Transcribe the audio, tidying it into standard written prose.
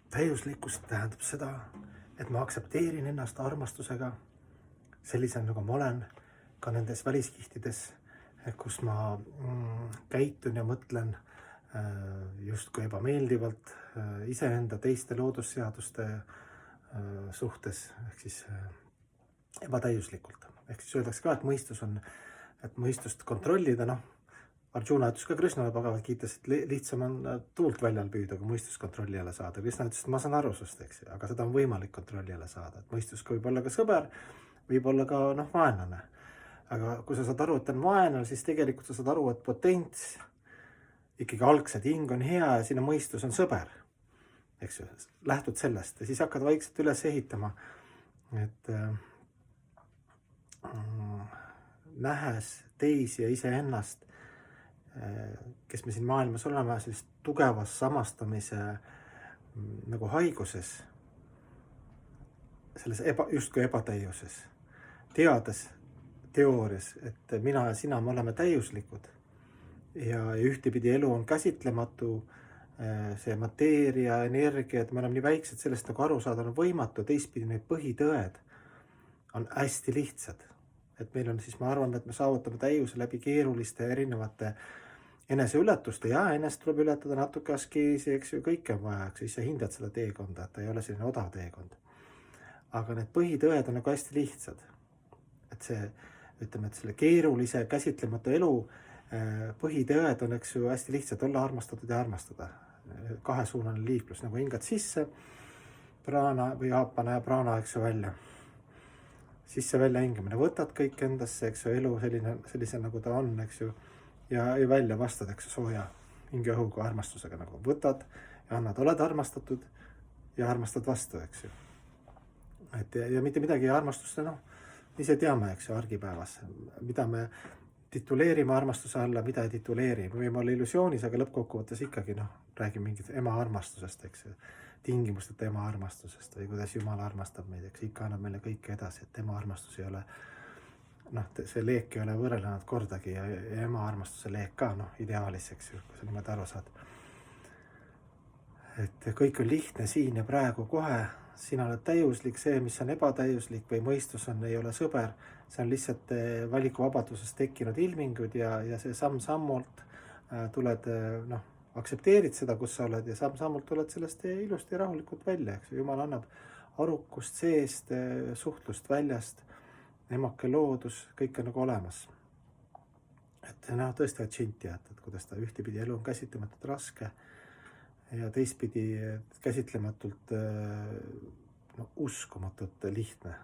Täiuslikkus tähendab seda, et ma aktsepteerin ennast armastusega sellisena, nagu ma olen, ka nendes väliskihtides, kus ma käitun ja mõtlen justkui ebameeldivalt iseenda, teiste loodusseaduste suhtes, ehk siis ebatäiuslikult. Ehk siis öeldakse ka, et mõistust kontrollida, Arjuna ütles ka Krishnale Bhagavad Gitas, et lihtsam on tuult väljal püüda, kui mõistus kontrolli alla saada. Krishna ütles, et ma saan aru sust, eks, aga seda on võimalik kontrolli alla saada. Et mõistus võib olla ka sõber, võib olla ka vaenlane. Aga kui sa saad aru, et on vaenlane, siis tegelikult sa saad aru, et potents, ikkagi algselt hing on hea ja sinu mõistus on sõber. Eks ju, lähtud sellest ja siis hakkad vaikselt üles ehitama. Et nähes teisi ja iseennast, kes me siin maailmas oleme, sellist tugevas samastamise nagu haiguses, selles justkui ebatäiuses, teades teoorias, et mina ja sina, me oleme täiuslikud ja ühtepidi elu on käsitlematu, see mateeria, energia, et me oleme nii väiksed, sellest nagu aru saada on võimatu, teistpidi need põhitõed on hästi lihtsad. Et meil on siis, ma arvan, et me saavutame täiuse läbi keeruliste erinevate eneseületuste ja ennast tuleb ületada natuke askeesi, eks ju, kõike on vaja, eks siis sa hindad seda teekonda, et ta ei ole selline odav teekond. Aga need põhitõed on nagu hästi lihtsad. Et see, ütleme, et selle keerulise käsitlematu elu põhitõed on, eks ju, hästi lihtsad olla armastatud ja armastada. Kahesuunaline liiklus, nagu hingad sisse, praana või aapana ja praana, eks ju, välja. Sisse välja hingamine, võtad kõik endasse, eks ju, elu sellise nagu ta on, eks ju, ja välja vastad, eks ju, sooja hingeõhuga armastusega nagu võtad ja annad, oled armastatud ja armastad vastu, eks ju. Et ja mitte midagi armastusse, ise teame, eks ju, argipäevas, mida me tituleerime armastuse alla, mida ei tituleeri. Me võime olla illusioonis, aga lõppkokkuvõttes ikkagi, räägime mingit ema armastusest, eks ju. Tingimusteta ema armastusest või kuidas Jumal armastab meid, eks ikka annab meile kõike edasi, et ema armastus ei ole, see leek ei ole võrrelnud kordagi ja ema armastuse leek ka, ideaalis, eks ju, kui sa niimoodi aru saad. Et kõik on lihtne siin ja praegu kohe, sina oled täiuslik, see, mis on ebatäiuslik või mõistus on, ei ole sõber, see on lihtsalt valikuvabadusest tekkinud ilmingud ja see samm-sammult tuled, aktsepteerid seda, kus sa oled ja samm-sammult tuled sellest ilusti ja rahulikult välja, eks Jumal annab arukust seest, suhtlust väljast, emake loodus, kõik on nagu olemas. Et tõesti Achintya, et kuidas ta ühtepidi elu on käsitlematult raske ja teistpidi käsitlematult uskumatult lihtne.